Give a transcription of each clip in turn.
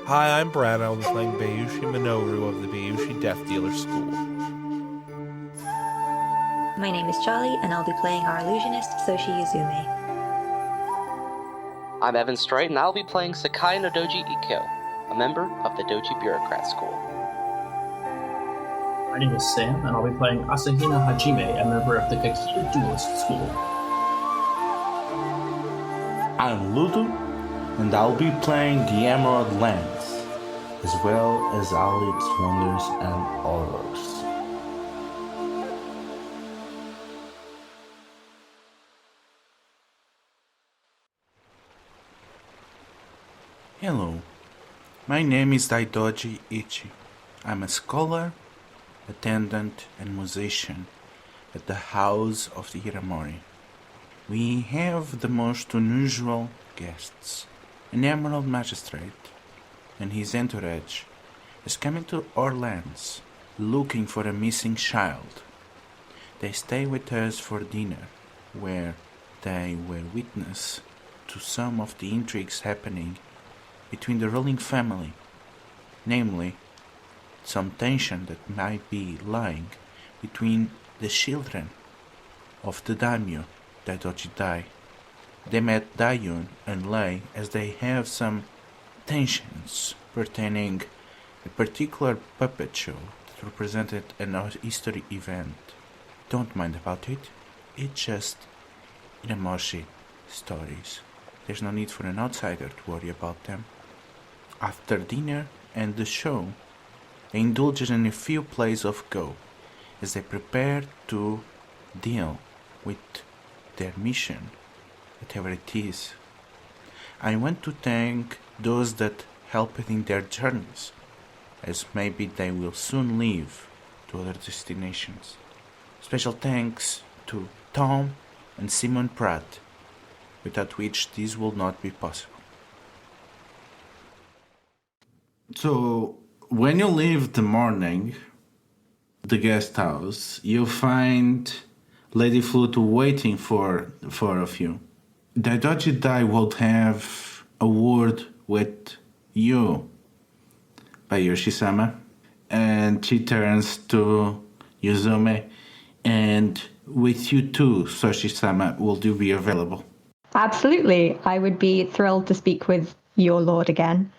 Hi, I'm Brad. I'll be playing Bayushi Minoru of the Bayushi Death Dealer School. My name is Charlie, and I'll be playing our illusionist, Soshi Yuzume. I'm Evan Straight, and I'll be playing Sakai-no-Doji Ikkyo, a member of the Doji Bureaucrat School. My name is Sam, and I'll be playing Asahina Hajime, a member of the Kakita Duelist School. I'm Ludo, and I'll be playing the Emerald Lands, as well as all its wonders and horrors. Hello, my name is Daidoji Ichi. I'm a scholar, attendant, and musician at the House of the Hiramori. We have the most unusual guests. An Emerald Magistrate and his entourage is coming to our lands looking for a missing child. They stay with us for dinner, where they will witness to some of the intrigues happening between the ruling family, namely, some tension that might be lying between the children of the daimyo, Daidoji Dai. They met Dayun and Lei as they have some tensions pertaining a particular puppet show that represented an history event. Don't mind about it, it's just Iramoshi stories. There's no need for an outsider to worry about them. After dinner and the show, they indulge in a few plays of Go as they prepare to deal with their mission, whatever it is. I want to thank those that helped in their journeys, as maybe they will soon leave to other destinations. Special thanks to Tom and Simon Pratt, without which this would not be possible. So, when you leave the morning, the guest house, you find Lady Flute waiting for four of you. Daidoji Dai would have a word with you, Bayushi-sama, and she turns to Yuzume, and with you too, Soshi-sama, will you be available? Absolutely. I would be thrilled to speak with your lord again.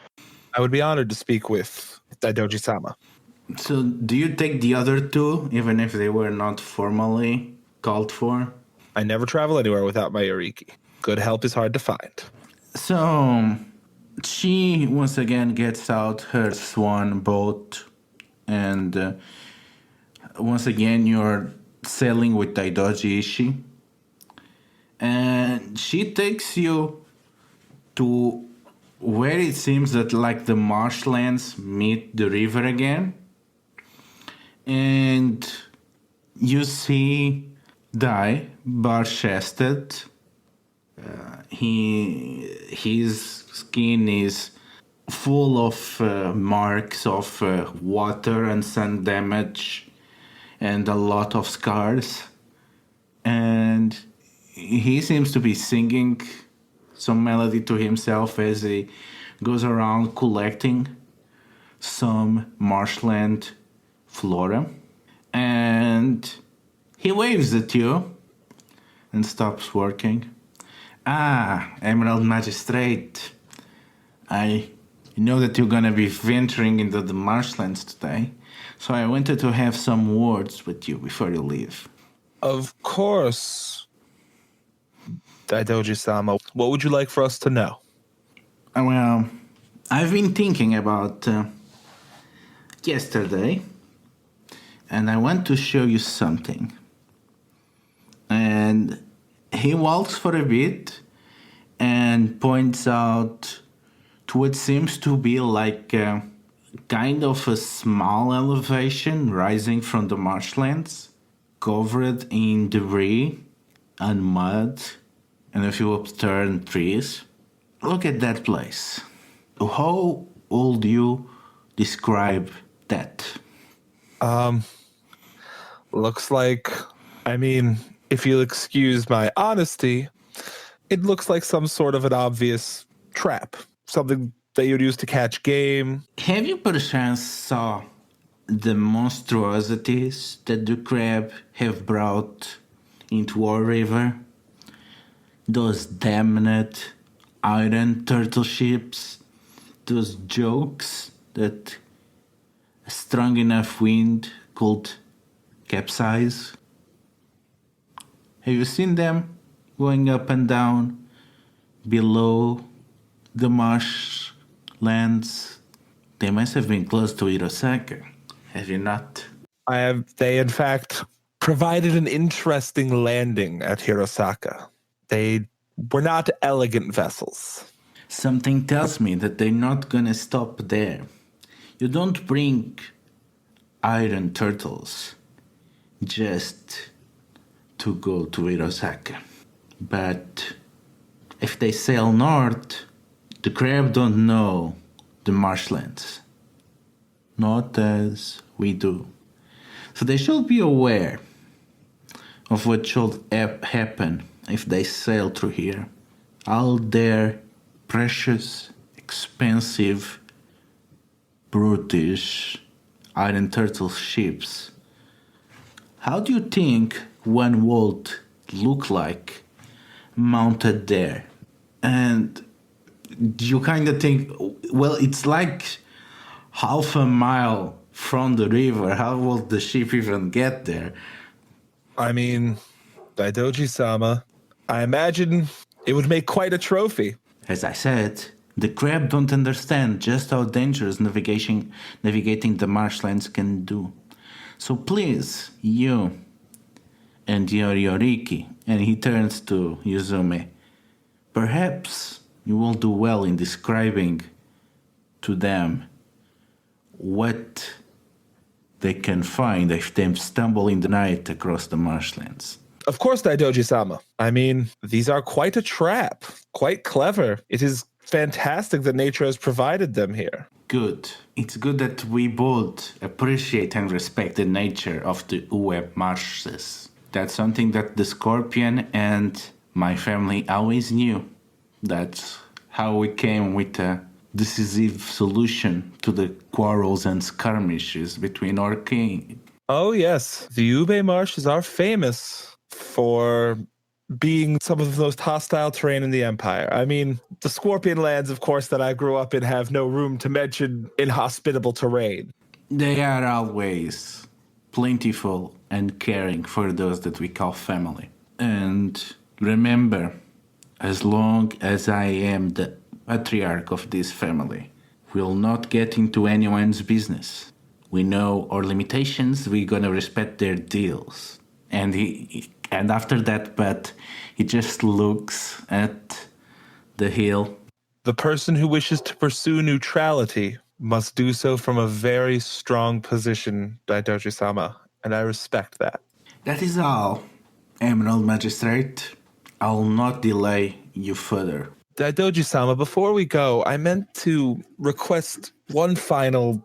I would be honored to speak with Daidoji-sama. So, do you take the other two, even if they were not formally called for? I never travel anywhere without my Yoriki. Good help is hard to find. So, she once again gets out her swan boat, and once again you're sailing with Daidoji Ishi. And she takes you to where it seems that like the marshlands meet the river again. And you see Dai, bare-chested. His skin is full of marks of water and sun damage and a lot of scars. And he seems to be singing some melody to himself as he goes around collecting some marshland flora. And he waves at you and stops working. Ah, Emerald Magistrate. I know that you're gonna be venturing into the marshlands today, so I wanted to have some words with you before you leave. Of course, Daidoji-sama. What would you like for us to know? Well, I've been thinking about yesterday, and I want to show you something. And he walks for a bit and points out to what seems to be like kind of a small elevation rising from the marshlands, covered in debris and mud and a few upturned trees. Look at that place. How would you describe that? Looks like, if you'll excuse my honesty, it looks like some sort of an obvious trap. Something that you'd use to catch game. Have you perchance saw the monstrosities that the crab have brought into our river? Those damned iron turtle ships, those jokes that a strong enough wind could capsize. Have you seen them going up and down below the marshlands? They must have been close to Hirosaka, have you not? They, in fact, provided an interesting landing at Hirosaka. They were not elegant vessels. Something tells me that they're not gonna stop there. You don't bring iron turtles just to go to Hirosaka. But if they sail north, the crab don't know the marshlands. Not as we do. So they should be aware of what should happen if they sail through here. All their precious, expensive, brutish iron turtle ships. How do you think one would look like mounted there? And you kind of think, well, it's like half a mile from the river. How will the ship even get there? I mean, Daidoji-sama, I imagine it would make quite a trophy. As I said, the crab don't understand just how dangerous navigating the marshlands can do. So please, you and your Yoriki, and he turns to Yuzume, perhaps you will do well in describing to them what they can find if they stumble in the night across the marshlands. Of course, Daidoji-sama. I mean, these are quite a trap, quite clever. It is fantastic that nature has provided them here. Good. It's good that we both appreciate and respect the nature of the Uwe marshes. That's something that the Scorpion and my family always knew. That's how we came with a decisive solution to the quarrels and skirmishes between our king. Oh, yes. The Ube Marshes are famous for being some of the most hostile terrain in the Empire. I mean, the Scorpion lands, of course, that I grew up in have no room to mention inhospitable terrain. They are always plentiful and caring for those that we call family. And remember, as long as I am the patriarch of this family, we'll not get into anyone's business. We know our limitations, we're gonna respect their deals. And after that, but he just looks at the hill. The person who wishes to pursue neutrality must do so from a very strong position, Daidoji-sama, and I respect that. That is all, Emerald Magistrate. I'll not delay you further. Daidoji-sama, before we go, I meant to request one final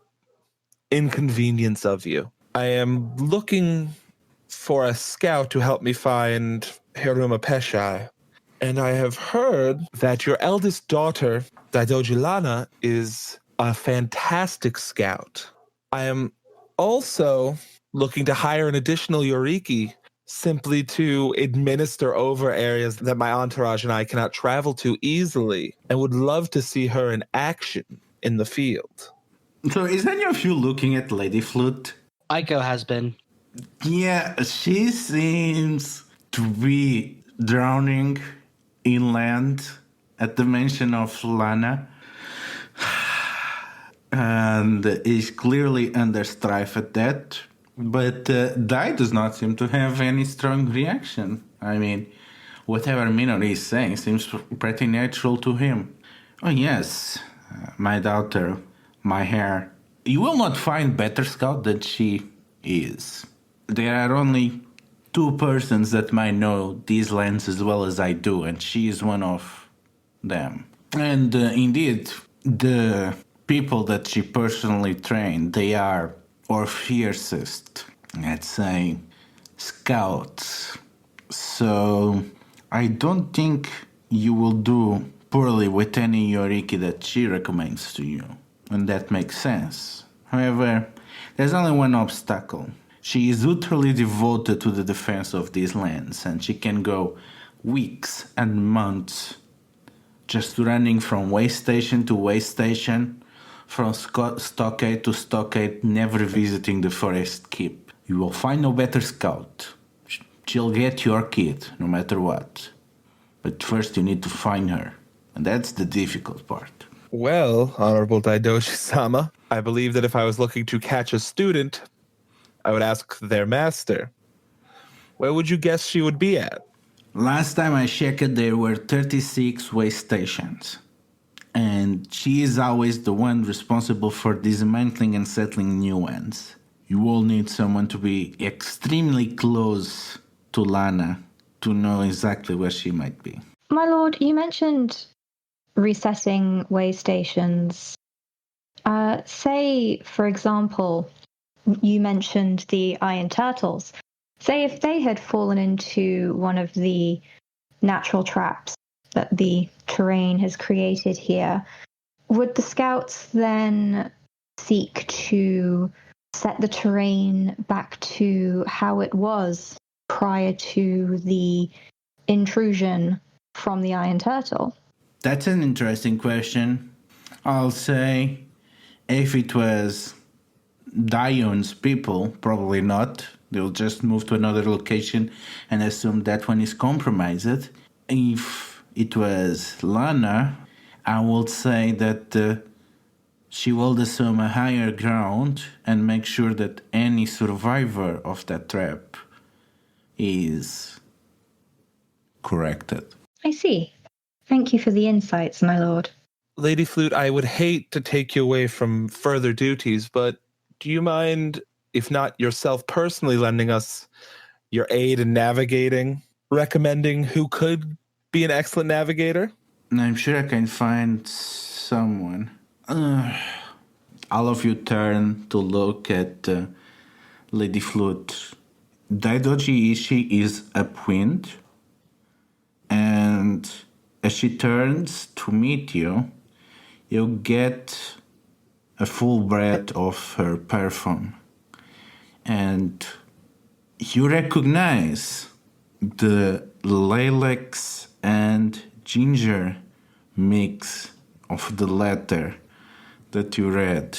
inconvenience of you. I am looking for a scout to help me find Hiruma Peshai, and I have heard that your eldest daughter, Daidoji Lana, is a fantastic scout. I am also looking to hire an additional Yoriki simply to administer over areas that my entourage and I cannot travel to easily, and would love to see her in action in the field. So is any of you looking at Lady Flute? Aiko has been. Yeah, she seems to be drowning inland at the mention of Lana. And is clearly under strife at that. But Dai does not seem to have any strong reaction. I mean, whatever Minoru is saying seems pretty natural to him. Oh yes, my daughter, my hair. You will not find better scout than she is. There are only two persons that might know these lands as well as I do, and she is one of them. And indeed, the people that she personally trained, they are our fiercest, let's say, scouts. So I don't think you will do poorly with any Yoriki that she recommends to you, and that makes sense. However, there's only one obstacle. She is utterly devoted to the defense of these lands, and she can go weeks and months just running from way station to way station, from stockade to stockade, never visiting the forest keep. You will find no better scout. She'll get your kid, no matter what. But first you need to find her, and that's the difficult part. Well, Honorable Daidoshi-sama, I believe that if I was looking to catch a student, I would ask their master. Where would you guess she would be at? Last time I checked, there were 36 way stations. And she is always the one responsible for dismantling and settling new ones. You will need someone to be extremely close to Lana to know exactly where she might be. My lord, you mentioned resetting way stations. Say, for example, you mentioned the iron turtles. Say if they had fallen into one of the natural traps that the terrain has created here, would the scouts then seek to set the terrain back to how it was prior to the intrusion from the iron turtle? That's an interesting question. I'll say if it was Dion's people, probably not. They'll just move to another location and assume that one is compromised. If it was Lana, I would say that she will assume a higher ground and make sure that any survivor of that trap is corrected. I see. Thank you for the insights, my lord. Lady Flute, I would hate to take you away from further duties, but do you mind, if not yourself personally, lending us your aid in navigating, recommending who could be an excellent navigator? I'm sure I can find someone. All of you turn to look at Lady Flute. Daidoji Ishii is upwind, and as she turns to meet you, you get a full breath of her perfume. And you recognize the lilacs and ginger mix of the letter that you read.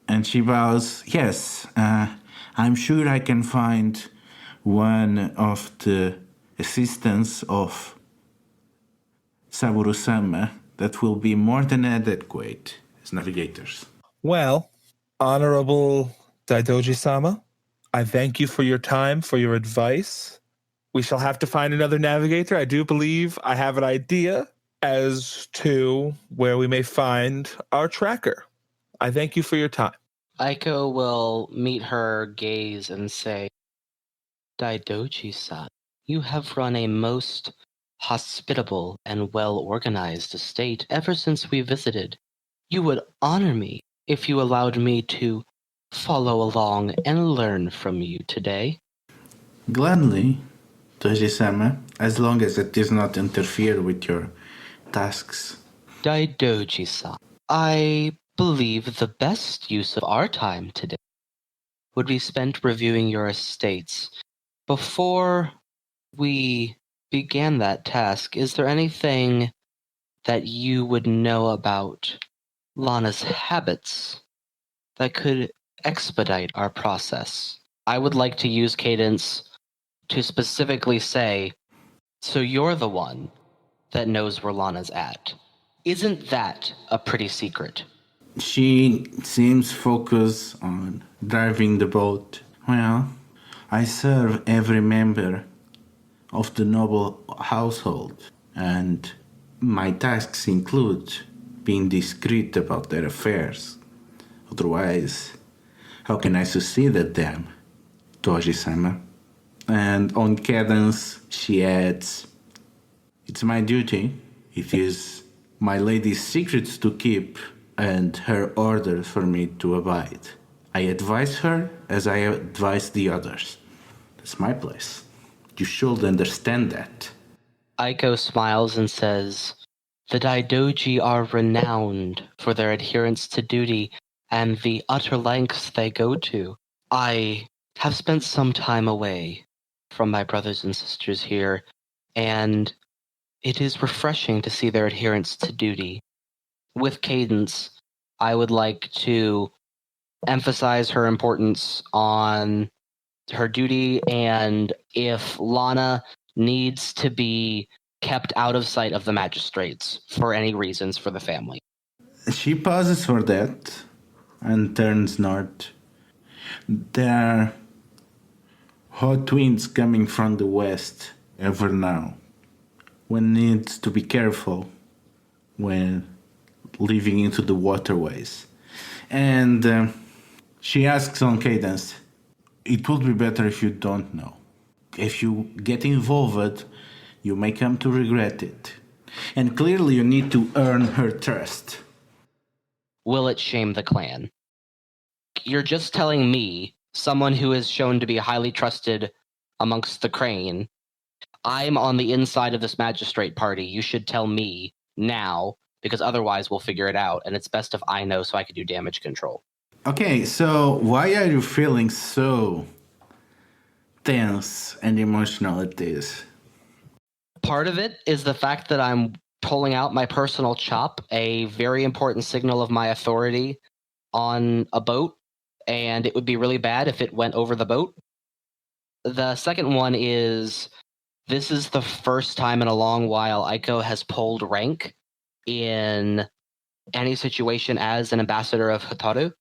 And she bows, yes, I'm sure I can find one of the assistants of Saburo-sama that will be more than adequate as navigators. Well, Honorable Daidoji-sama, I thank you for your time, for your advice. We shall have to find another navigator. I do believe I have an idea as to where we may find our tracker. I thank you for your time. Aiko will meet her gaze and say, Daidoji-san, you have run a most hospitable and well-organized estate ever since we visited. You would honor me if you allowed me to follow along and learn from you today. Gladly, Doji-sama, as long as it does not interfere with your tasks. Daidoji-san, I believe the best use of our time today would be spent reviewing your estates. Before we began that task, is there anything that you would know about Lana's habits that could expedite our process? I would like to use cadence to specifically say, so you're the one that knows where Lana's at. Isn't that a pretty secret? She seems focused on driving the boat. Well, I serve every member of the noble household, and my tasks include being discreet about their affairs. Otherwise, how can I succeed at them, Doji-sama? And on cadence, she adds, it's my duty. It is my lady's secrets to keep and her orders for me to abide. I advise her as I advise the others. That's my place. You should understand that. Aiko smiles and says, The Daidoji are renowned for their adherence to duty and the utter lengths they go to. I have spent some time away from my brothers and sisters here, and it is refreshing to see their adherence to duty. With Cadence, I would like to emphasize her importance on her duty, and if Lana needs to be kept out of sight of the magistrates for any reasons for the family. She pauses for that and turns north. There are hot winds coming from the west ever now. One needs to be careful when leaving into the waterways. And she asks on Cadence, it would be better if you don't know. If you get involved, you may come to regret it. And clearly you need to earn her trust. Will it shame the clan? You're just telling me, someone who is shown to be highly trusted amongst the Crane, I'm on the inside of this magistrate party. You should tell me now, because otherwise we'll figure it out, and it's best if I know so I can do damage control. Okay, so why are you feeling so tense and emotional at this? Part of it is the fact that I'm pulling out my personal chop, a very important signal of my authority on a boat, and it would be really bad if it went over the boat. The second one is, this is the first time in a long while Aiko has pulled rank in any situation as an ambassador of Hotaru,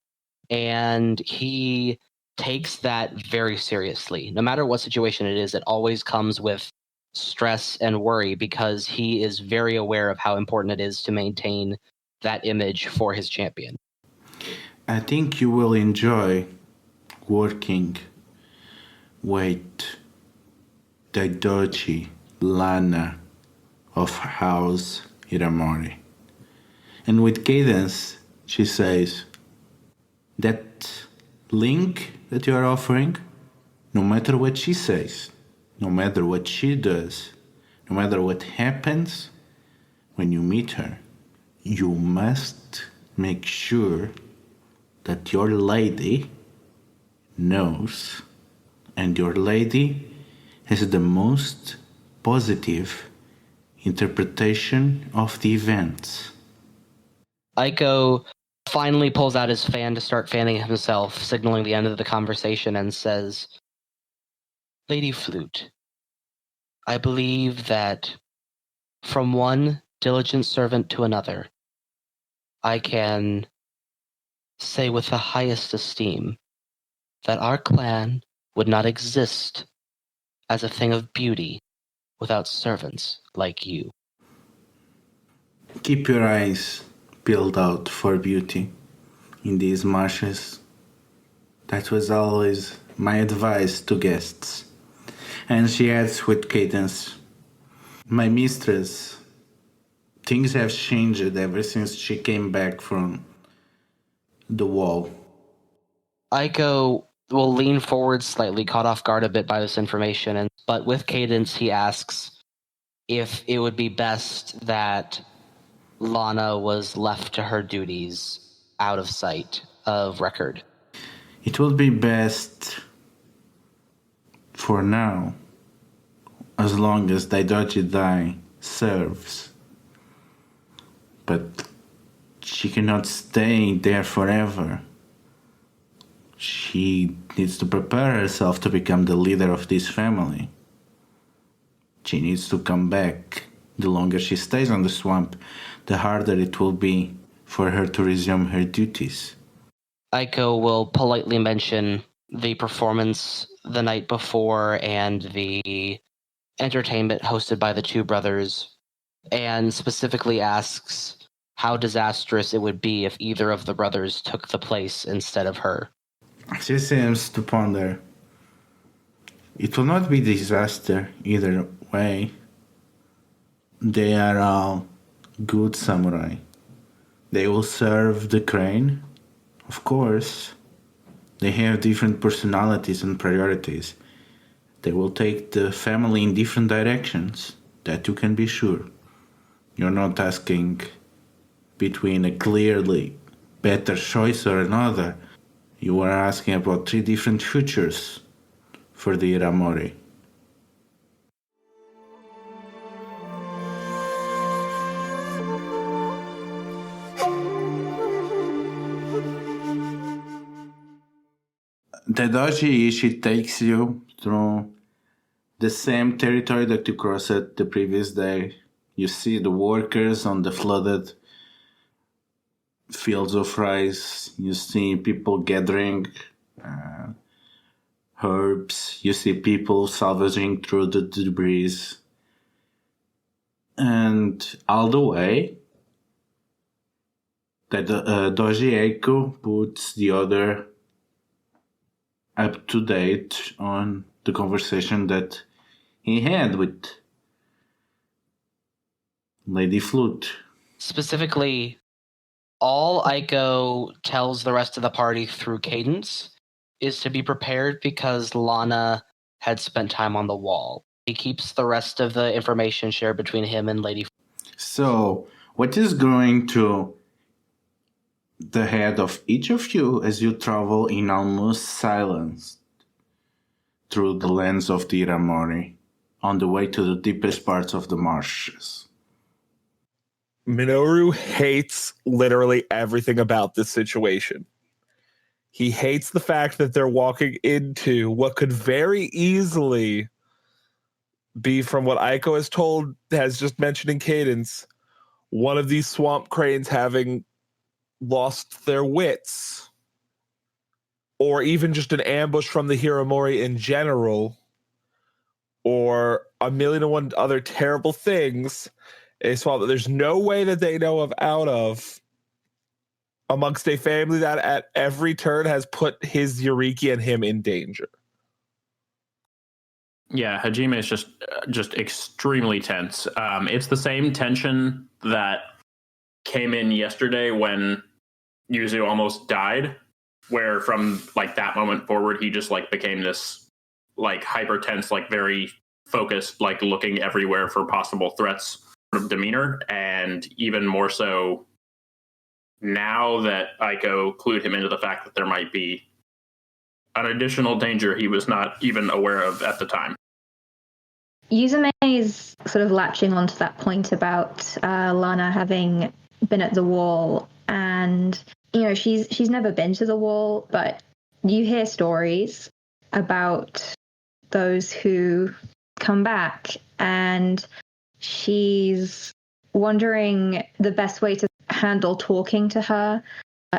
and he takes that very seriously. No matter what situation it is, it always comes with stress and worry because he is very aware of how important it is to maintain that image for his champion. I think you will enjoy working with Daidoji Lana of House Hiramori. And with Cadence, she says, that link that you are offering, no matter what she says, no matter what she does, no matter what happens when you meet her, you must make sure that your lady knows, and your lady has the most positive interpretation of the events. Aiko finally pulls out his fan to start fanning himself, signaling the end of the conversation, and says, Lady Flute, I believe that from one diligent servant to another, I can say with the highest esteem that our clan would not exist as a thing of beauty without servants like you. Keep your eyes peeled out for beauty in these marshes. That was always my advice to guests. And she adds with Cadence, my mistress, things have changed ever since she came back from the wall. Aiko will lean forward slightly, caught off guard a bit by this information, but with Cadence he asks if it would be best that Lana was left to her duties out of sight of record. It would be best for now, as long as Daidoji Dai serves. But she cannot stay there forever. She needs to prepare herself to become the leader of this family. She needs to come back. The longer she stays on the swamp, the harder it will be for her to resume her duties. Aiko will politely mention the performance the night before and the entertainment hosted by the two brothers, and specifically asks how disastrous it would be if either of the brothers took the place instead of her. She seems to ponder. It will not be disaster either way. They are all good samurai. They will serve the crane, of course. They have different personalities and priorities. They will take the family in different directions, that you can be sure. You're not asking between a clearly better choice or another. You are asking about 3 different futures for the Hiramori. The Doji Ishi takes you through the same territory that you crossed the previous day. You see the workers on the flooded fields of rice. You see people gathering herbs. You see people salvaging through the debris. And all the way, that Doji Eiko puts the other up to date on the conversation that he had with Lady Flute. Specifically, all Aiko tells the rest of the party through cadence is to be prepared because Lana had spent time on the wall. He keeps the rest of the information shared between him and Lady Flute. So, what is going to the head of each of you as you travel in almost silence through the lands of the Hiramori on the way to the deepest parts of the marshes? Minoru hates literally everything about this situation. He hates the fact that they're walking into what could very easily be, from what Aiko has just mentioned in cadence, one of these swamp cranes having lost their wits, or even just an ambush from the Hiramori in general, or a million and one other terrible things, a swamp that there's no way that they know of out of, amongst a family that at every turn has put his Yuriki and him in danger. Yeah, Hajime is just extremely tense. It's the same tension that came in yesterday when Yuzu almost died, where from like that moment forward he just like became this like hyper tense, like very focused, like looking everywhere for possible threats sort of demeanor. And even more so now that Aiko clued him into the fact that there might be an additional danger he was not even aware of at the time. Yuzume is sort of latching onto that point about Lana having been at the wall, and you know she's never been to the wall, but you hear stories about those who come back, and she's wondering the best way to handle talking to her,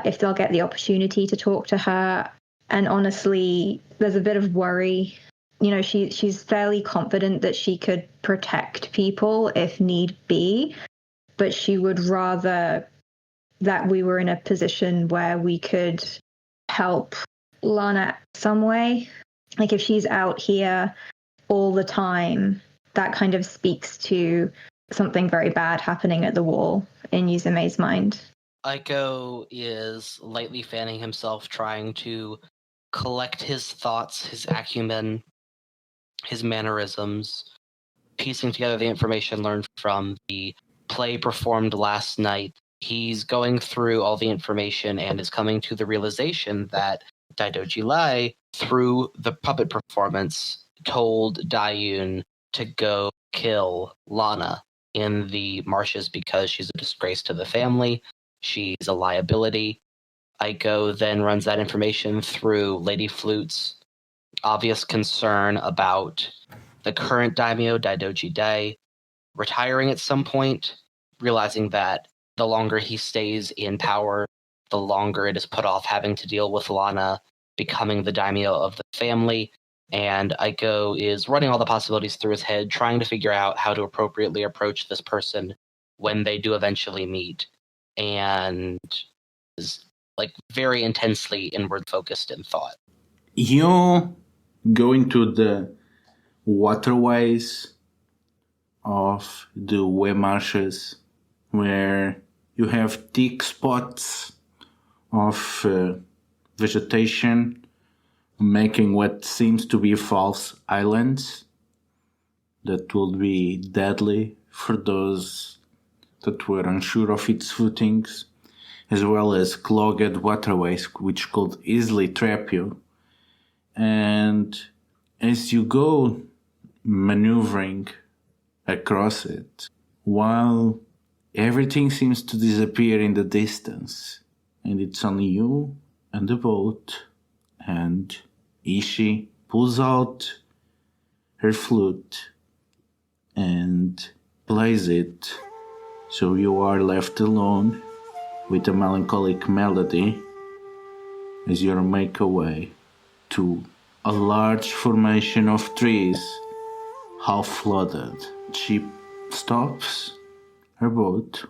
if they'll get the opportunity to talk to her. And honestly, there's a bit of worry. You know, she's fairly confident that she could protect people if need be, but she would rather that we were in a position where we could help Lana some way. Like if she's out here all the time, that kind of speaks to something very bad happening at the wall in Yuzume's mind. Aiko is lightly fanning himself, trying to collect his thoughts, his acumen, his mannerisms, piecing together the information learned from the play performed last night. He's going through all the information and is coming to the realization that Daidoji Lai, through the puppet performance, told Dayun to go kill Lana in the marshes because she's a disgrace to the family. She's a liability. Aiko then runs that information through Lady Flute's obvious concern about the current daimyo, Daidoji Dai, retiring at some point, realizing that the longer he stays in power, the longer it is put off having to deal with Lana becoming the daimyo of the family. And Aiko is running all the possibilities through his head, trying to figure out how to appropriately approach this person when they do eventually meet, and is like very intensely inward focused in thought. You go into the waterways of the wet marshes where you have thick spots of vegetation making what seems to be false islands that will be deadly for those that were unsure of its footings, as well as clogged waterways which could easily trap you. And as you go maneuvering across it, while everything seems to disappear in the distance, and it's only you and the boat, and Ishi pulls out her flute and plays it, so you are left alone with a melancholic melody as you make your way to a large formation of trees, half flooded. She stops her boat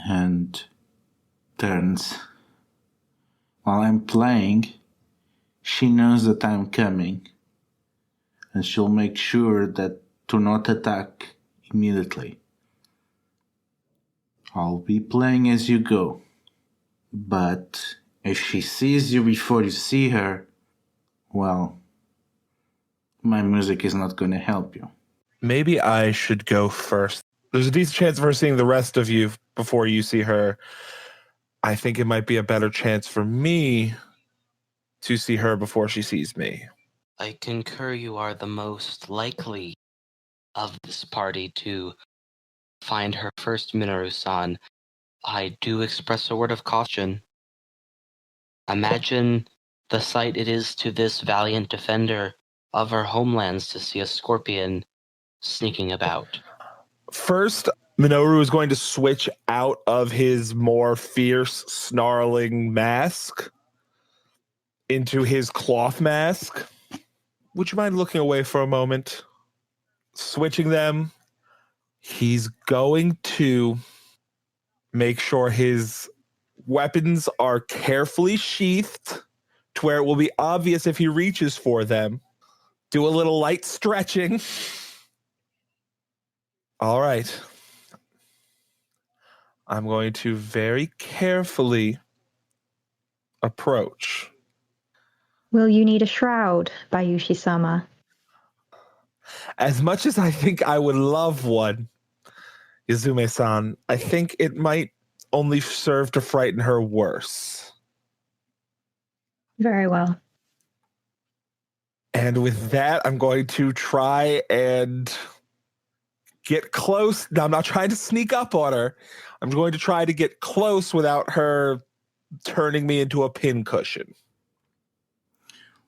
and turns. While I'm playing, she knows that I'm coming, and she'll make sure that to not attack immediately. I'll be playing as you go, but if she sees you before you see her, well, my music is not going to help you. Maybe I should go first. There's a decent chance of her seeing the rest of you before you see her. I think it might be a better chance for me to see her before she sees me. I concur you are the most likely of this party to find her first, Minoru-san. I do express a word of caution. Imagine the sight it is to this valiant defender of her homelands to see a scorpion sneaking about. First, Minoru is going to switch out of his more fierce, snarling mask into his cloth mask. Would you mind looking away for a moment? Switching them, he's going to make sure his weapons are carefully sheathed to where it will be obvious if he reaches for them. Do a little light stretching. All right. I'm going to very carefully approach. Will you need a shroud, Bayushi-sama? As much as I think I would love one, Yuzume-san, I think it might only serve to frighten her worse. Very well. And with that, I'm going to try and get close. Now, I'm not trying to sneak up on her. I'm going to try to get close without her turning me into a pincushion.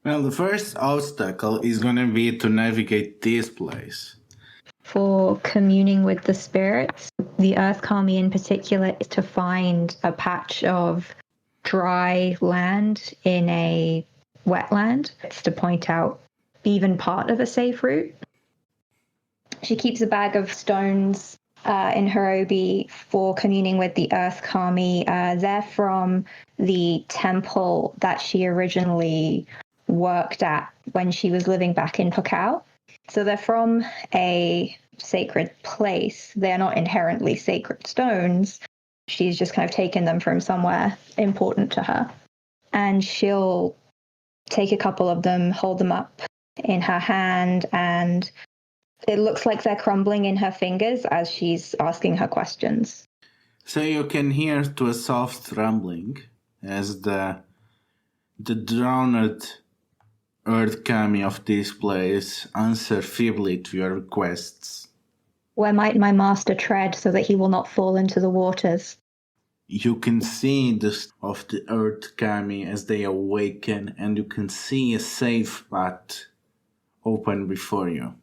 Well, the first obstacle is going to be to navigate this place. For communing with the spirits, the Earth Kami in particular, is to find a patch of dry land in a wetland. It's to point out even part of a safe route. She keeps a bag of stones in her obi for communing with the Earth Kami. They're from the temple that she originally worked at when she was living back in Pukao. So they're from a sacred place. They're not inherently sacred stones. She's just kind of taken them from somewhere important to her. And she'll take a couple of them, hold them up in her hand, and it looks like they're crumbling in her fingers as she's asking her questions. So you can hear to a soft rumbling as the drowned Earth Kami of this place answer feebly to your requests. Where might my master tread so that he will not fall into the waters? You can see the of the Earth Kami as they awaken, and you can see a safe path open before you.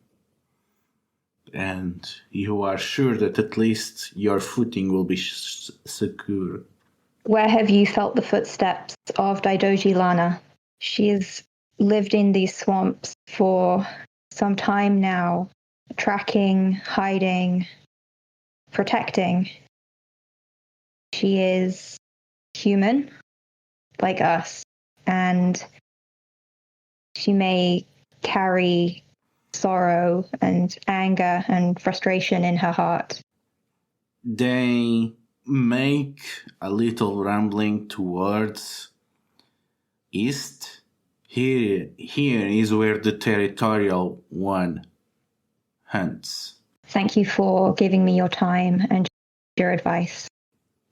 And you are sure that at least your footing will be secure. Where have you felt the footsteps of Daidoji Lana? She has lived in these swamps for some time now, tracking, hiding, protecting. She is human, like us, and she may carry sorrow and anger and frustration in her heart. They make a little rambling towards east. Here is where the territorial one hunts. Thank you for giving me your time and your advice.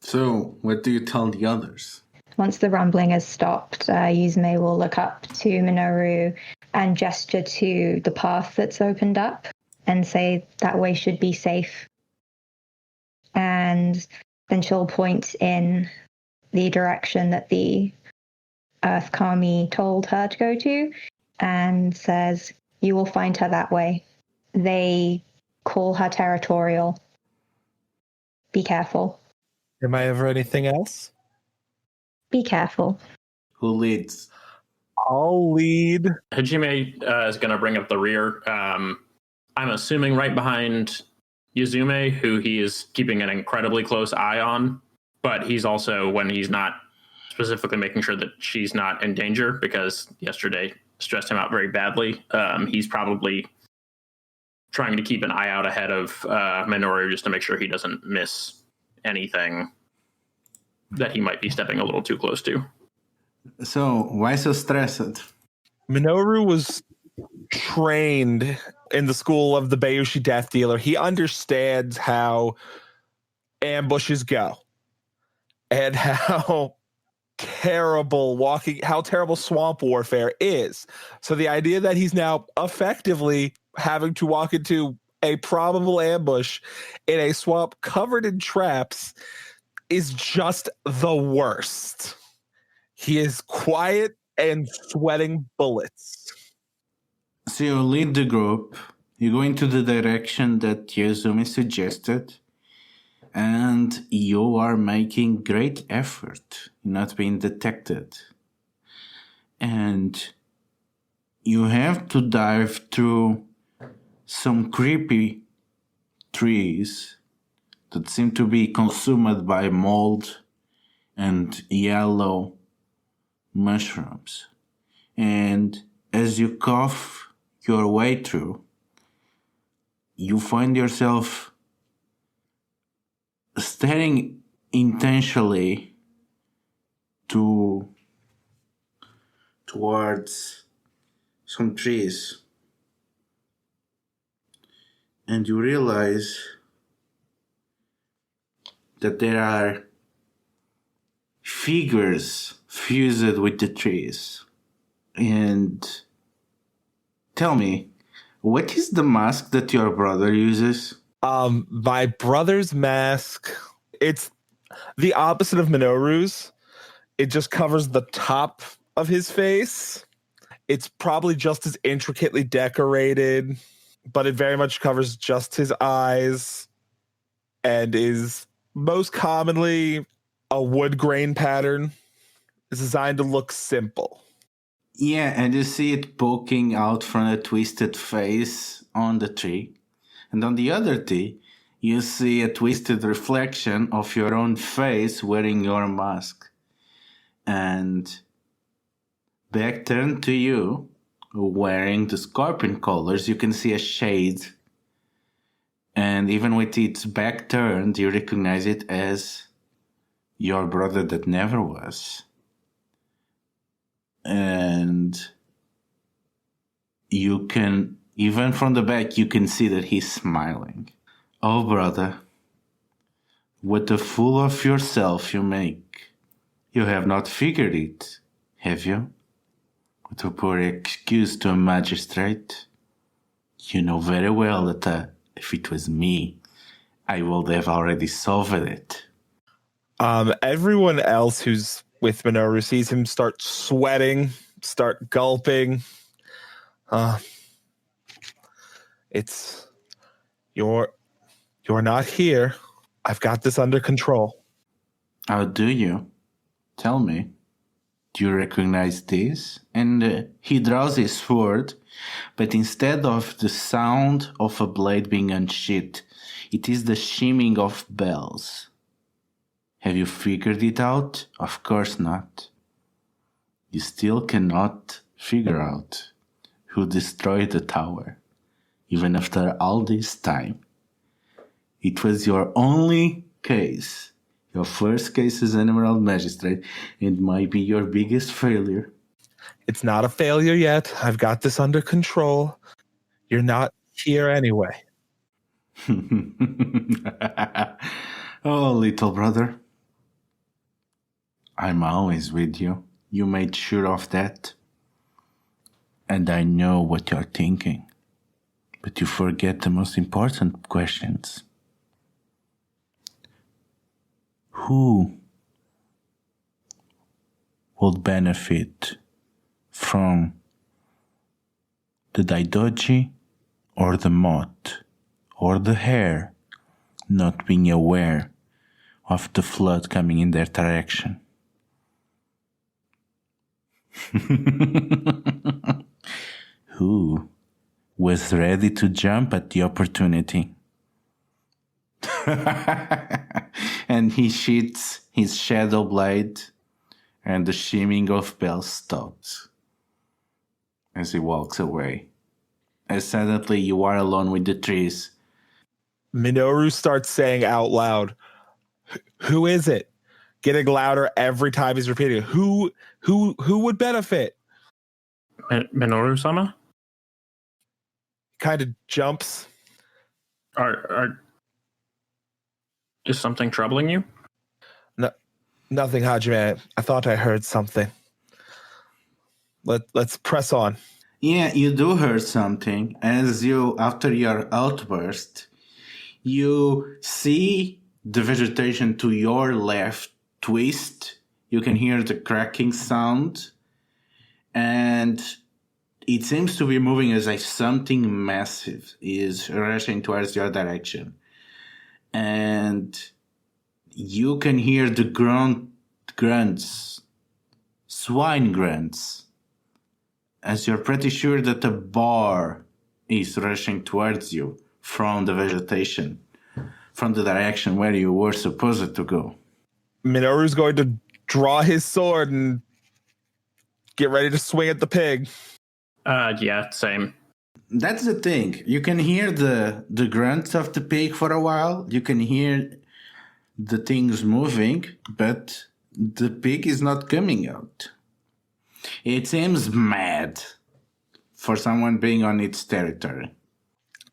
So, what do you tell the others? Once the rumbling has stopped, Yuzume will look up to Minoru and gesture to the path that's opened up and say that way should be safe. And then she'll point in the direction that the Earth Kami told her to go to and says, you will find her that way. They call her territorial. Be careful. Am I ever anything else? Be careful. Who leads? I'll lead. Hajime is going to bring up the rear. I'm assuming right behind Yuzume, who he is keeping an incredibly close eye on. But he's also, when he's not specifically making sure that she's not in danger, because yesterday stressed him out very badly, he's probably trying to keep an eye out ahead of Minoru just to make sure he doesn't miss anything that he might be stepping a little too close to. So, why so stressed? Minoru was trained in the school of the Bayushi Death Dealer. He understands how ambushes go and how terrible swamp warfare is. So the idea that he's now effectively having to walk into a probable ambush in a swamp covered in traps is just the worst. He is quiet and sweating bullets. So you lead the group, you go into the direction that Yuzume suggested, and you are making great effort in not being detected. And you have to dive through some creepy trees that seem to be consumed by mold and yellow mushrooms. And as you cough your way through, you find yourself staring intentionally towards some trees, and you realize that there are figures fused with the trees. And tell me, what is the mask that your brother uses? My brother's mask, it's the opposite of Minoru's. It just covers the top of his face. It's probably just as intricately decorated, but it very much covers just his eyes and is most commonly a wood grain pattern. It's designed to look simple. Yeah, and you see it poking out from a twisted face on the tree. And on the other tree, you see a twisted reflection of your own face wearing your mask. And back turned to you, wearing the scorpion colors, you can see a shade. And even with its back turned, you recognize it as your brother that never was. And you can, even from the back, you can see that he's smiling. Oh, brother, what a fool of yourself you make. You have not figured it, have you? What a poor excuse to a magistrate. You know very well that if it was me, I would have already solved it. Everyone else who's with Minoru sees him start sweating, start gulping. It's you're not here. I've got this under control. How do you? Tell me. Do you recognize this? And he draws his sword, but instead of the sound of a blade being unsheathed, it is the shimming of bells. Have you figured it out? Of course not. You still cannot figure out who destroyed the tower, even after all this time. It was your only case, your first case as an Emerald Magistrate, and might be your biggest failure. It's not a failure yet. I've got this under control. You're not here anyway. Oh, little brother. I'm always with you. You made sure of that. And I know what you're thinking. But you forget the most important questions. Who will benefit from the Daidoji or the Moth or the hare not being aware of the flood coming in their direction? Who was ready to jump at the opportunity? And he sheathes his shadow blade, and the shimming of bells stops as he walks away. And suddenly you are alone with the trees. Minoru starts saying out loud, "Who is it?" Getting louder every time he's repeating it. Who would benefit? Minoru-sama? Kind of jumps. Is something troubling you? No, nothing, Hajime. I thought I heard something. Let's press on. Yeah, you do hear something. As you, after your outburst, you see the vegetation to your left twist. You can hear the cracking sound. And it seems to be moving as if something massive is rushing towards your direction. And you can hear the grunts, swine grunts, as you're pretty sure that a bar is rushing towards you from the vegetation, from the direction where you were supposed to go. Minoru's going to draw his sword and get ready to swing at the pig. Yeah, same. That's the thing. You can hear the grunts of the pig for a while. You can hear the things moving, but the pig is not coming out. It seems mad for someone being on its territory.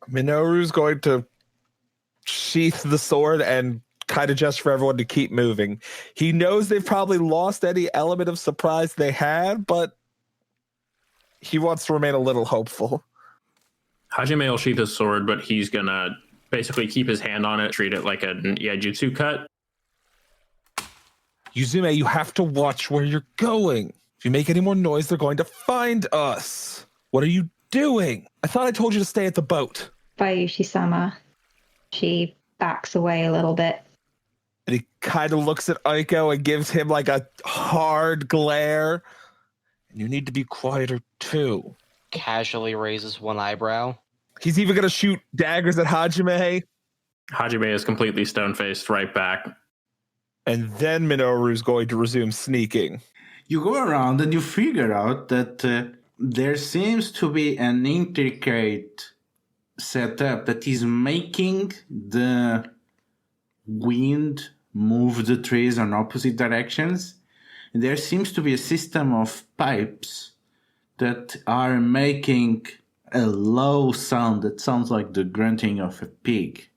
Minoru's going to sheath the sword and kind of gesture for everyone to keep moving. He knows they've probably lost any element of surprise they had, but he wants to remain a little hopeful. Hajime will sheath his sword, but he's gonna basically keep his hand on it, treat it like an iaijutsu cut. Yuzume, you have to watch where you're going. If you make any more noise, they're going to find us. What are you doing? I thought I told you to stay at the boat. Bayushi-sama. She backs away a little bit. And he kind of looks at Aiko and gives him like a hard glare. And you need to be quieter too. Casually raises one eyebrow. He's even going to shoot daggers at Hajime. Hajime is completely stone-faced right back. And then Minoru's going to resume sneaking. You go around and you figure out that there seems to be an intricate setup that is making the wind move the trees in opposite directions. There seems to be a system of pipes that are making a low sound that sounds like the grunting of a pig.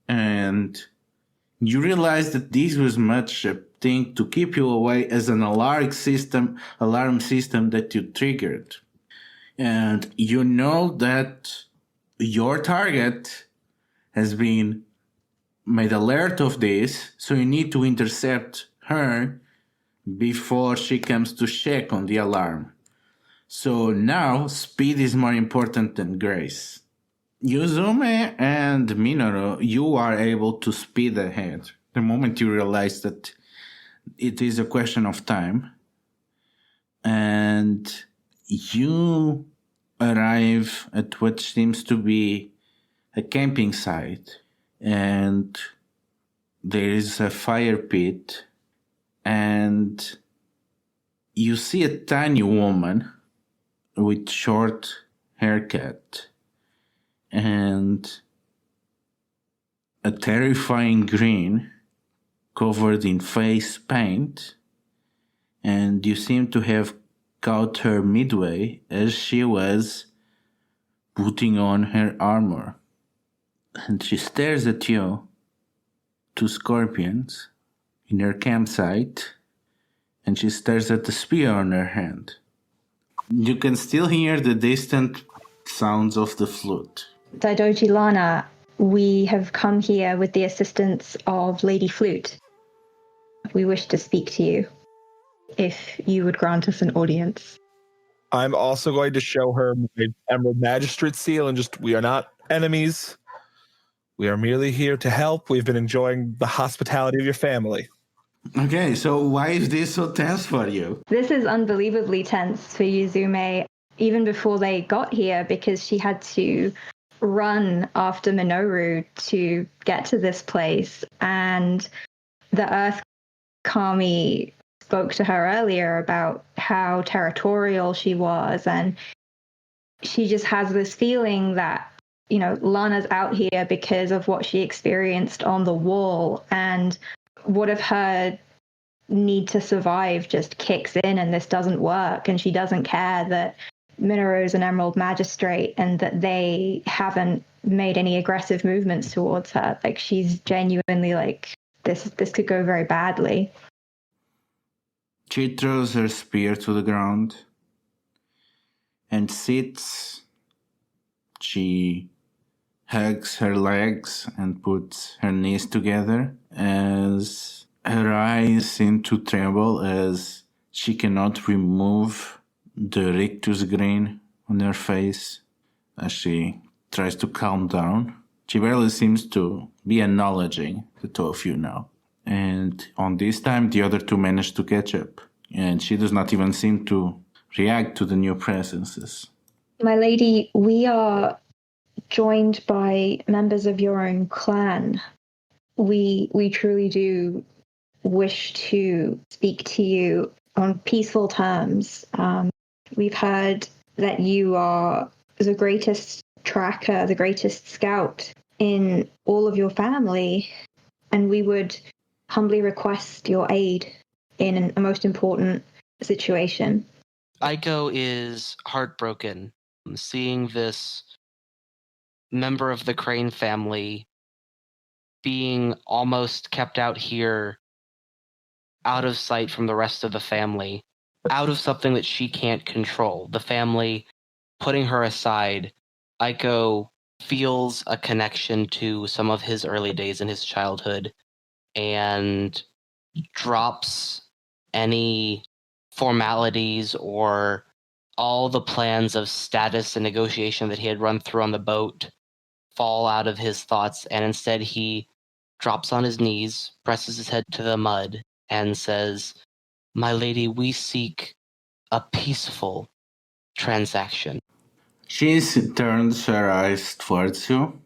And you realize that this was much a thing to keep you away as an alarm system that you triggered. And you know that your target has been made alert of this, so you need to intercept her before she comes to check on the alarm. So now speed is more important than grace. Yuzume and Minoru, you are able to speed ahead the moment you realize that it is a question of time. And you arrive at what seems to be a camping site. And there is a fire pit. And you see a tiny woman with short haircut and a terrifying grin covered in face paint, and you seem to have caught her midway as she was putting on her armor. And she stares at you two scorpions in her campsite, and she stares at the spear on her hand. You can still hear the distant sounds of the flute. Daidoji Lana, we have come here with the assistance of Lady Flute. We wish to speak to you, if you would grant us an audience. I'm also going to show her my Emerald Magistrate seal and just, we are not enemies. We are merely here to help. We've been enjoying the hospitality of your family. Okay, so why is this so tense for you? This is unbelievably tense for Yuzume, even before they got here, because she had to run after Minoru to get to this place. And the Earth Kami spoke to her earlier about how territorial she was. And she just has this feeling that, you know, Lana's out here because of what she experienced on the wall. And what if her need to survive just kicks in and this doesn't work, and she doesn't care that Minoru's an Emerald Magistrate and that they haven't made any aggressive movements towards her. Like, she's genuinely like, this could go very badly. She throws her spear to the ground and sits. She hugs her legs and puts her knees together as her eyes seem to tremble as she cannot remove the rictus grin on her face as she tries to calm down. She barely seems to be acknowledging the two of you now. And on this time, the other two manage to catch up. And she does not even seem to react to the new presences. My lady, we are joined by members of your own clan. We truly do wish to speak to you on peaceful terms. We've heard that you are the greatest tracker, the greatest scout in all of your family, and we would humbly request your aid in a most important situation. Aiko is heartbroken seeing this member of the Crane family being almost kept out here, out of sight from the rest of the family, out of something that she can't control. The family putting her aside. Aiko feels a connection to some of his early days in his childhood and drops any formalities or all the plans of status and negotiation that he had run through on the boat fall out of his thoughts, and instead he drops on his knees, presses his head to the mud, and says, "My lady, we seek a peaceful transaction." She turns her eyes towards you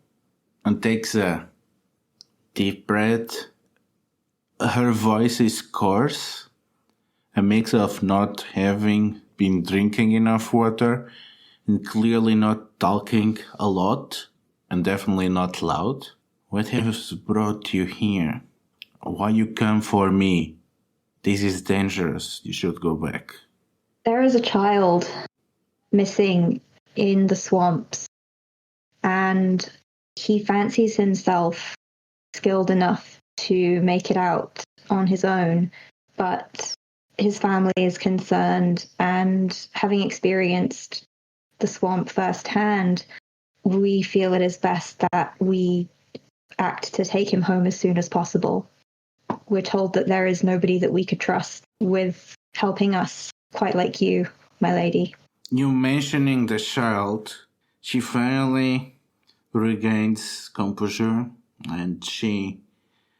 and takes a deep breath. Her voice is coarse, a mix of not having been drinking enough water and clearly not talking a lot and definitely not loud. What has brought you here? Why you come for me? This is dangerous. You should go back. There is a child missing in the swamps, and he fancies himself skilled enough to make it out on his own, but his family is concerned, and having experienced the swamp firsthand, we feel it is best that we act to take him home as soon as possible. We're told that there is nobody that we could trust with helping us, quite like you, my lady. You mentioning the child, she finally regains composure and she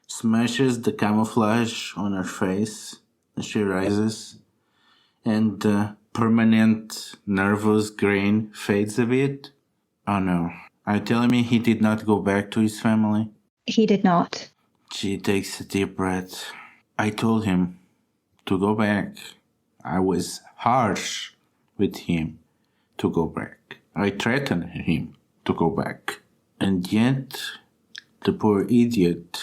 smashes the camouflage on her face as she rises, and the permanent nervous grin fades a bit. Oh no, are you telling me he did not go back to his family? He did not. She takes a deep breath. I told him to go back. I was harsh with him to go back. I threatened him to go back. And yet, the poor idiot,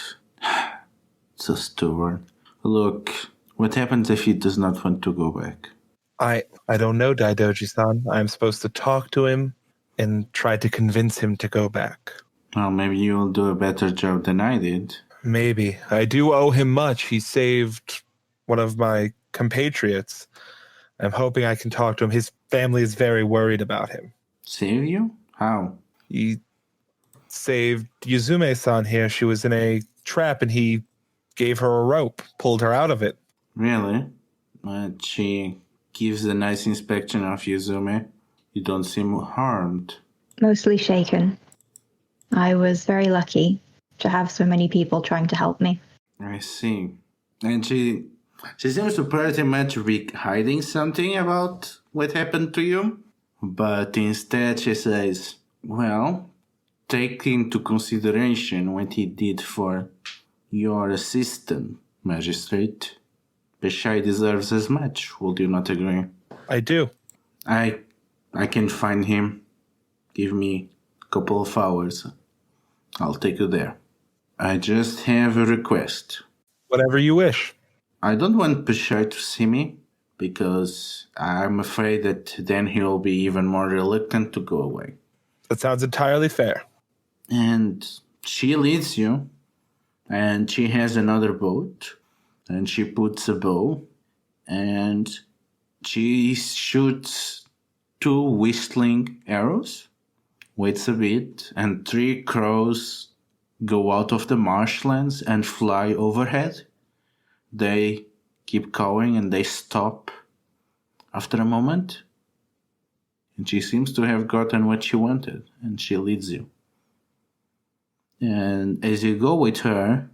so stubborn. Look, what happens if he does not want to go back? I don't know, Daidoji-san. I'm supposed to talk to him and try to convince him to go back. Well, maybe you'll do a better job than I did. Maybe. I do owe him much. He saved one of my compatriots. I'm hoping I can talk to him. His family is very worried about him. Save you? How? He saved Yuzume-san here. She was in a trap and he gave her a rope, pulled her out of it. Really? But she gives a nice inspection of Yuzume. You don't seem harmed. Mostly shaken. I was very lucky to have so many people trying to help me. I see. And she seems to pretty much be hiding something about what happened to you. But instead she says, well, take into consideration what he did for your assistant, magistrate. Beshai deserves as much. Would you not agree? I do. I can find him. Give me a couple of hours. I'll take you there. I just have a request. Whatever you wish. I don't want Beshai to see me because I'm afraid that then he'll be even more reluctant to go away. That sounds entirely fair. And she leads you, and she has another boat, and she puts a bow, and she shoots 2 whistling arrows, waits a bit, and 3 crows go out of the marshlands and fly overhead. They keep cawing and they stop after a moment. And she seems to have gotten what she wanted, and she leads you. And as you go with her,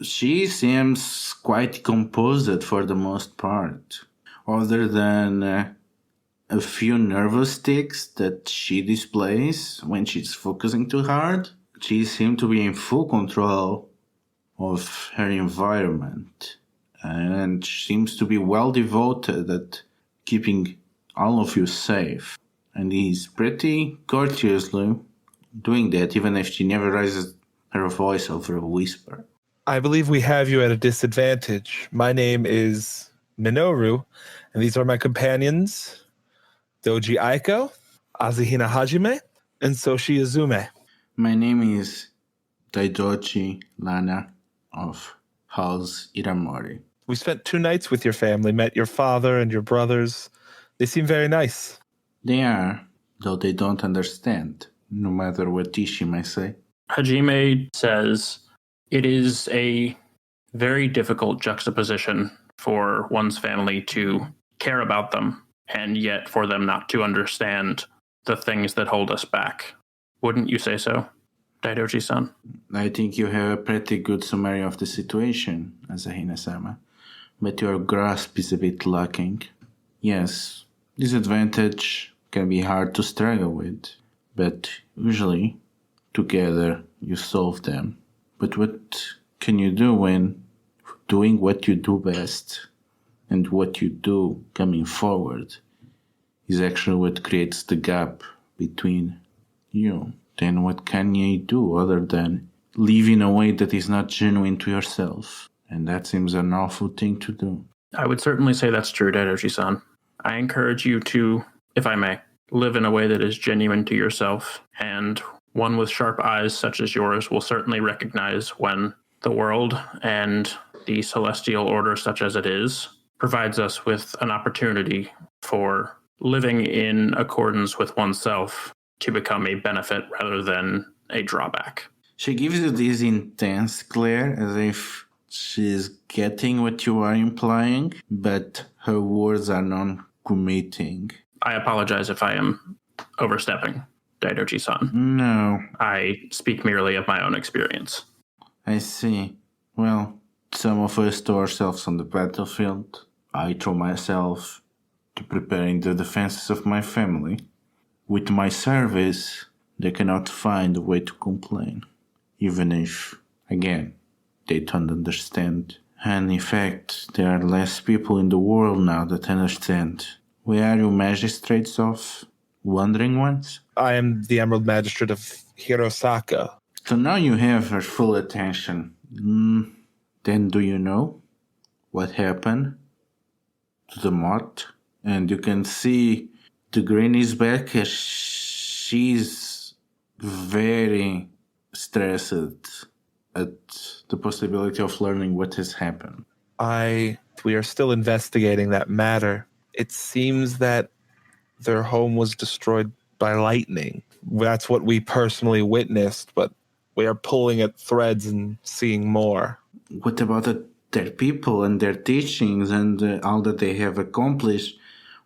she seems quite composed for the most part, other than a few nervous tics that she displays when she's focusing too hard. She seems to be in full control of her environment and seems to be well devoted at keeping all of you safe. And he's pretty courteously doing that, even if she never raises her voice over a whisper. I believe we have you at a disadvantage. My name is Minoru, and these are my companions, Doji Aiko, Asahina Hajime, and Soshi Yuzume. My name is Daidochi Lana of House Iramori. We spent 2 nights with your family, met your father and your brothers. They seem very nice. They are, though they don't understand, no matter what Ishi may say. Hajime says it is a very difficult juxtaposition for one's family to care about them and yet for them not to understand the things that hold us back. Wouldn't you say so, Daidoji-san? I think you have a pretty good summary of the situation, Asahina-sama, but your grasp is a bit lacking. Yes, disadvantage can be hard to struggle with, but usually, together, you solve them. But what can you do when doing what you do best and what you do coming forward is actually what creates the gap between you? Then what can you do other than live in a way that is not genuine to yourself? And that seems an awful thing to do. I would certainly say that's true, Daidoji-san. I encourage you to, if I may, live in a way that is genuine to yourself, and one with sharp eyes such as yours will certainly recognize when the world and the celestial order such as it is provides us with an opportunity for living in accordance with oneself to become a benefit rather than a drawback. She gives you this intense glare as if she's getting what you are implying, but her words are non-committing. I apologize if I am overstepping, Daidoji-san. No, I speak merely of my own experience. I see. Well, some of us throw ourselves on the battlefield. I throw myself to preparing the defenses of my family. With my service, they cannot find a way to complain, even if, again, they don't understand. And in fact, there are less people in the world now that understand. We are you magistrates of Wandering Ones? I am the Emerald Magistrate of Hirosaka. So now you have her full attention. Then do you know what happened to the Moth? And you can see the grin is back as she's very stressed at the possibility of learning what has happened. We are still investigating that matter. It seems that their home was destroyed by lightning. That's what we personally witnessed, but we are pulling at threads and seeing more. What about their people and their teachings and all that they have accomplished?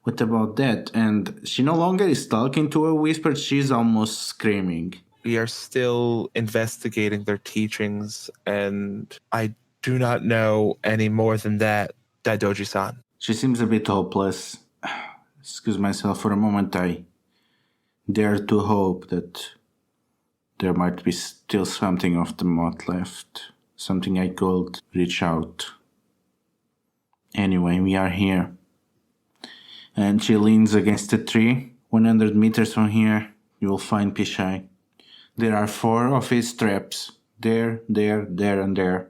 What about that? And she no longer is talking to a whisper, she's almost screaming. We are still investigating their teachings, and I do not know any more than that, Daidoji-san. She seems a bit hopeless. Excuse myself for a moment, I dare to hope that there might be still something of the Moth left. Something I could reach out. Anyway, we are here. And she leans against a tree. 100 meters from here, you will find Pishai. There are 4 of his traps. There, and there.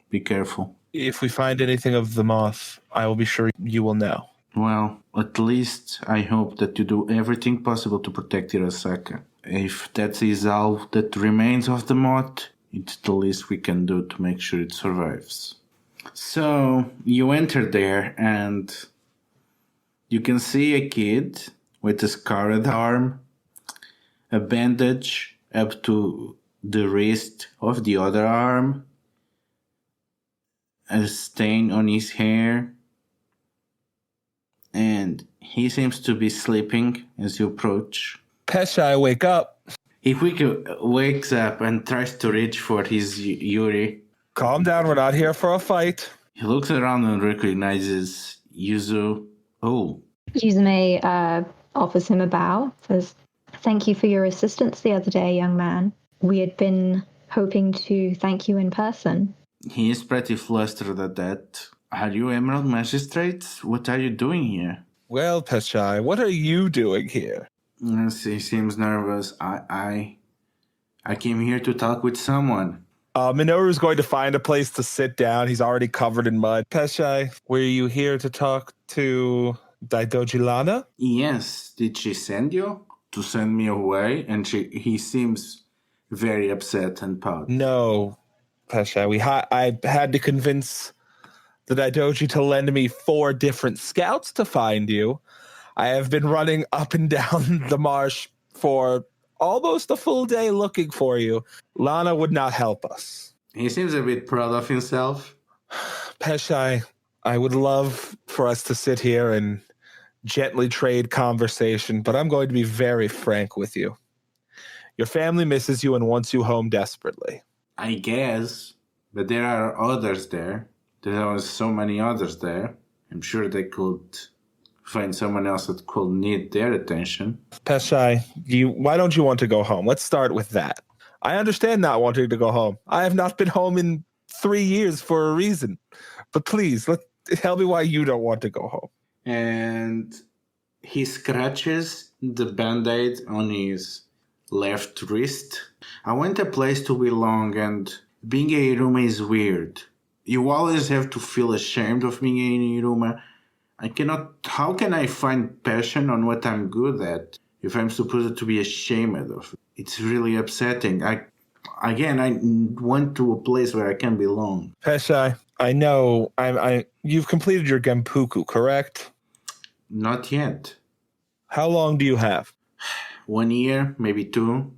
Be careful. If we find anything of the Moth, I will be sure you will know. Well, at least I hope that you do everything possible to protect Hirosaka. If that is all that remains of the Moth, it's the least we can do to make sure it survives. So, you enter there and you can see a kid with a scarred arm, a bandage up to the wrist of the other arm, a stain on his hair, and he seems to be sleeping as you approach. Peshai, wake up. He quickly wakes up and tries to reach for his Yuri. Calm down, we're not here for a fight. He looks around and recognizes Yuzu. Oh. Yuzume offers him a bow, says, "Thank you for your assistance the other day, young man. We had been hoping to thank you in person." He is pretty flustered at that. Are you Emerald Magistrates? What are you doing here? Well, Peshai, what are you doing here? Yes, he seems nervous. I came here to talk with someone. Minoru is going to find a place to sit down. He's already covered in mud. Peshai, were you here to talk to Daidoji Lana? Yes. Did she send you? To send me away? And he seems very upset and pouty. No, Peshai. I had to convince the Daidoji to lend me 4 different scouts to find you. I have been running up and down the marsh for almost a full day looking for you. Lana would not help us. He seems a bit proud of himself. Peshai, I would love for us to sit here and gently trade conversation, but I'm going to be very frank with you. Your family misses you and wants you home desperately. I guess, but there are others there. There are so many others there. I'm sure they could find someone else that could need their attention. Peshai, why don't you want to go home? Let's start with that. I understand not wanting to go home. I have not been home in 3 years for a reason. But please, tell me why you don't want to go home. And he scratches the band-aid on his left wrist. I want a place to belong, and being a Hiruma is weird. You always have to feel ashamed of being a Hiruma. How can I find passion on what I'm good at if I'm supposed to be ashamed of it? It's really upsetting. I want to a place where I can belong. Peshai, I know you've completed your Genpuku, correct? Not yet. How long do you have? 1 year, maybe 2.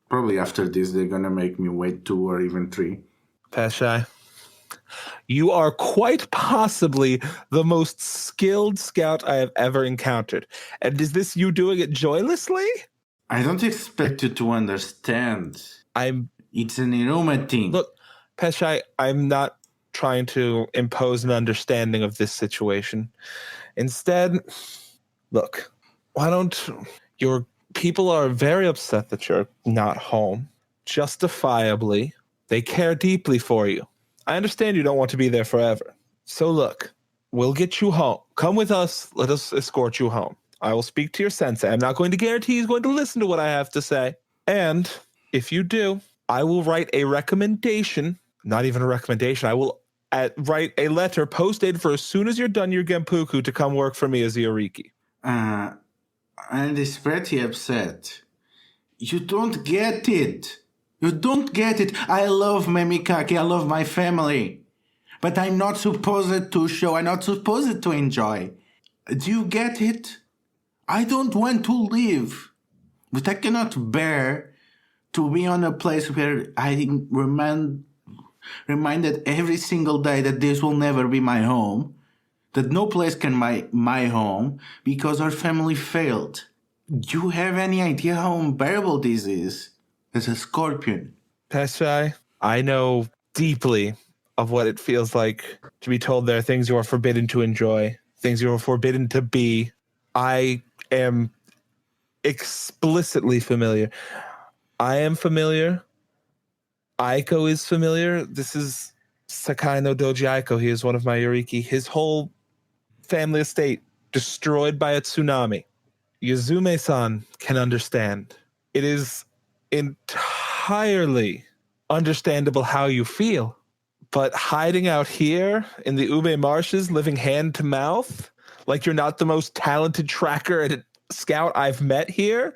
Probably after this, they're gonna make me wait 2 or even 3. Peshai, you are quite possibly the most skilled scout I have ever encountered. And is this you doing it joylessly? I don't expect you to understand. It's an Hiruma thing. Look, Peshai, I'm not trying to impose an understanding of this situation. Instead, look, why don't your people are very upset that you're not home. Justifiably, they care deeply for you. I understand you don't want to be there forever. So look, we'll get you home. Come with us. Let us escort you home. I will speak to your sensei. I'm not going to guarantee he's going to listen to what I have to say. And if you do, I will write a recommendation. Not even a recommendation. I will write a letter post-dated for as soon as you're done your Genpuku to come work for me as a Yoriki. And he's pretty upset. You don't get it. You don't get it. I love Memikaki. I love my family. But I'm not supposed to show. I'm not supposed to enjoy. Do you get it? I don't want to live. But I cannot bear to be on a place where I reminded every single day that this will never be my home. That no place can be my home because our family failed. Do you have any idea how unbearable this is as a scorpion? Peshai, I know deeply of what it feels like to be told there are things you are forbidden to enjoy, things you are forbidden to be. I am explicitly familiar. I am familiar. Aiko is familiar. This is Sakai-no-Doji Aiko. He is one of my Yoriki. His whole family estate destroyed by a tsunami. Yuzume-san can understand. It is entirely understandable how you feel. But hiding out here in the Ube marshes, living hand to mouth, like you're not the most talented tracker and scout I've met here,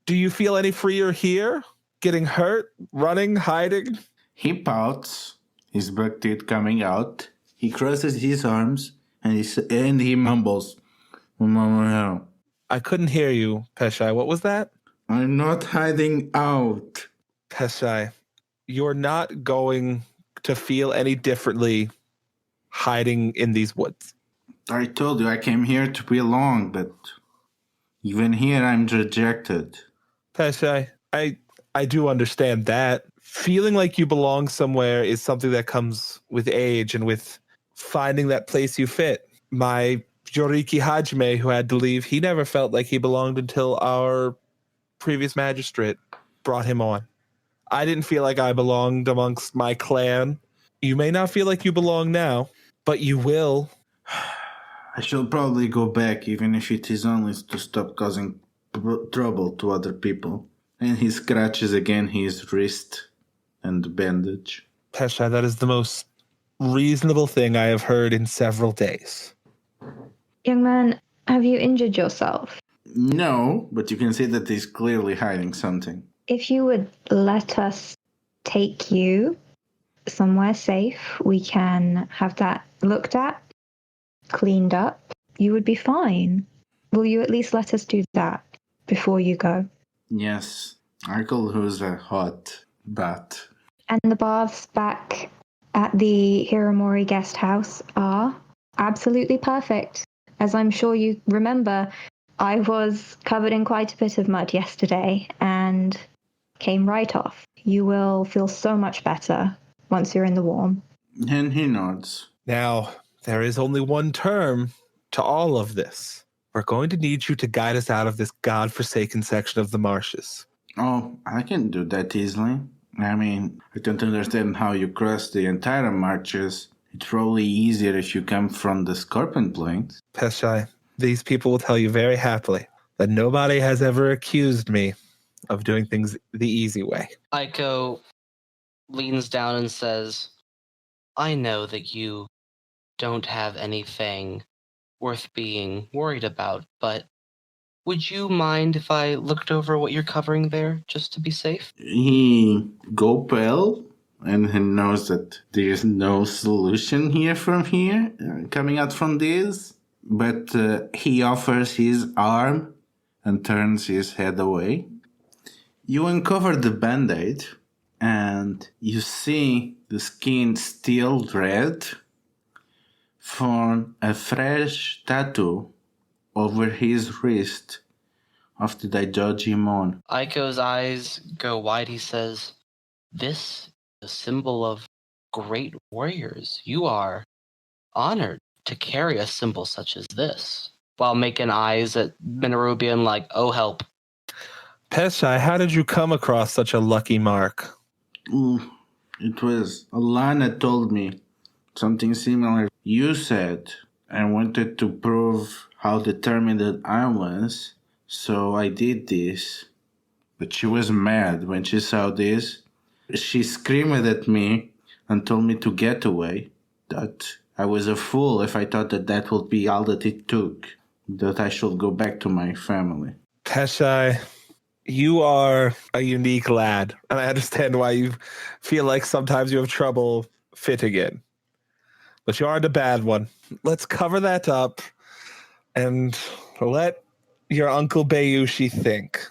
do you feel any freer here? Getting hurt, running, hiding? He pouts, his buck teeth coming out. He crosses his arms and he mumbles, I couldn't hear you, Peshai. What was that? I'm not hiding out. Peshai, you're not going to feel any differently hiding in these woods. I told you I came here to belong, but even here I'm rejected. Peshai, I do understand that. Feeling like you belong somewhere is something that comes with age and with finding that place you fit. My Yoriki Hajime, who had to leave, he never felt like he belonged until our previous magistrate brought him on. I didn't feel like I belonged amongst my clan. You may not feel like you belong now, but you will. I shall probably go back, even if it is only to stop causing trouble to other people. And he scratches again his wrist and bandage. Peshai, that is the most reasonable thing I have heard in several days. Young man, have you injured yourself? No, but you can see that he's clearly hiding something. If you would let us take you somewhere safe, we can have that looked at, cleaned up. You would be fine. Will you at least let us do that before you go? Yes, I call who's a hot bat. And the baths back at the Hiramori guest house are absolutely perfect. As I'm sure you remember, I was covered in quite a bit of mud yesterday and came right off. You will feel so much better once you're in the warm. And he nods. Now, there is only one term to all of this. We're going to need you to guide us out of this godforsaken section of the marshes. Oh, I can do that easily. I mean, I don't understand how you cross the entire marshes. It's probably easier if you come from the Scorpion Plains. Peshai, these people will tell you very happily that nobody has ever accused me of doing things the easy way. Aiko leans down and says, I know that you don't have anything worth being worried about, but would you mind if I looked over what you're covering there, just to be safe? He go pale, and he knows that there is no solution here coming out from this. But he offers his arm and turns his head away. You uncover the band-aid, and you see the skin still red from a fresh tattoo over his wrist of the Daijojimon. Aiko's eyes go wide. He says, this is a symbol of great warriors. You are honored to carry a symbol such as this. While making eyes at Minoru being like, oh, help. Peshai, how did you come across such a lucky mark? It was Alana told me something similar. You said I wanted to prove how determined I was, so I did this. But she was mad when she saw this. She screamed at me and told me to get away. That I was a fool if I thought that that would be all that it took. That I should go back to my family. Peshai, You are a unique lad, and I understand why you feel like sometimes you have trouble fitting in. But you aren't a bad one. Let's cover that up and let your Uncle Bayushi think.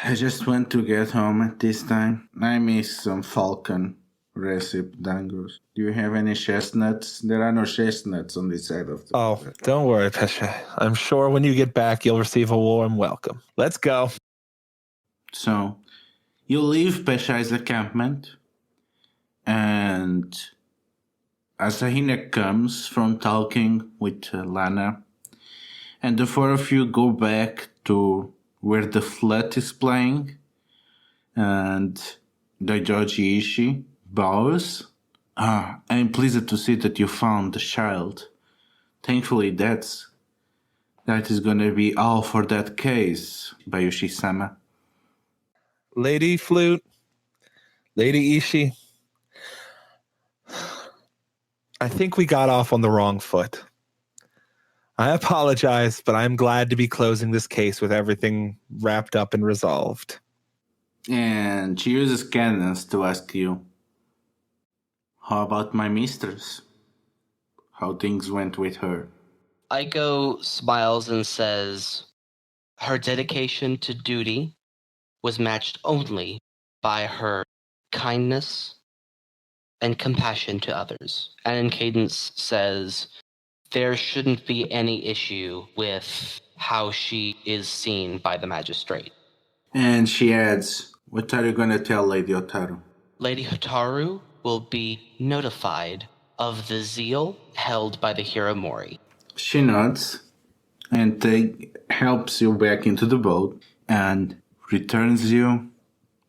I just want to get home at this time. I miss some falcon recipe dangos. Do you have any chestnuts? There are no chestnuts on this side of the... Oh, don't worry, Pesce. I'm sure when you get back, you'll receive a warm welcome. Let's go. So, you leave Pesce's encampment, and Asahina comes from talking with Lana, and the four of you go back to where the flat is playing, and Daijoji Ishii bows. I'm pleased to see that you found the child. Thankfully, that is gonna be all for that case, Bayushi-sama. Lady Flute, Lady Ishii, I think we got off on the wrong foot. I apologize, but I'm glad to be closing this case with everything wrapped up and resolved. And she uses cadence to ask you, how about my mistress? How things went with her? Aiko smiles and says, her dedication to duty was matched only by her kindness and compassion to others. And in cadence says, there shouldn't be any issue with how she is seen by the magistrate. And she adds, what are you going to tell Lady Otaru? Lady Hotaru will be notified of the zeal held by the Hiromori. She nods and helps you back into the boat and returns you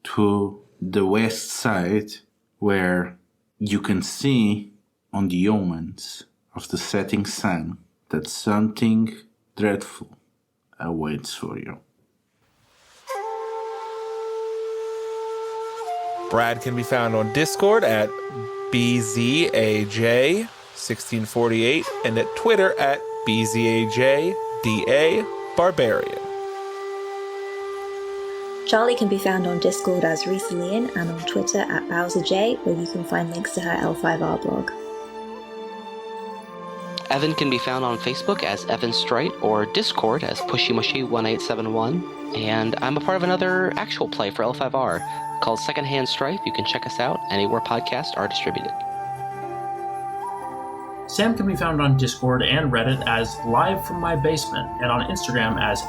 to the west side where you can see on the omens of the setting sun that something dreadful awaits for you. Brad can be found on Discord at BZAJ1648 and at Twitter at BZAJDA Barbarian. Charlie can be found on Discord as Reesalian and on Twitter at BowserJ, where you can find links to her L5R blog. Evan can be found on Facebook as Evan Strite or Discord as PushyMushy1871. And I'm a part of another actual play for L5R called Secondhand Strife. You can check us out anywhere podcasts are distributed. Sam can be found on Discord and Reddit as Live From My Basement and on Instagram as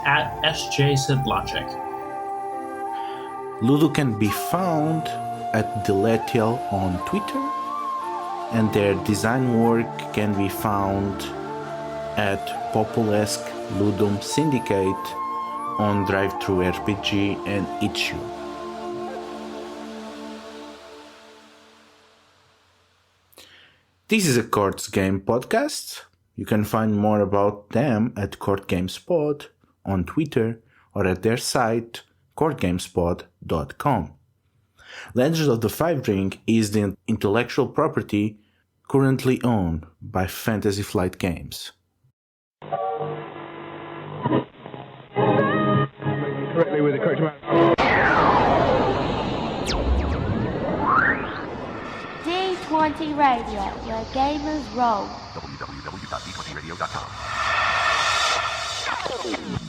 @SJSidlacek. Ludo can be found at Deletial on Twitter, and their design work can be found at Populesque Ludum Syndicate on DriveThruRPG and Itch.io. This is a Courtgames podcast. You can find more about them at CourtGamesPod on Twitter or at their site CourtGamesPod.com. Legends of the Five Ring is the intellectual property currently owned by Fantasy Flight Games. Correctly with the correct amount. D20 Radio, where gamers roll. www.d20radio.com.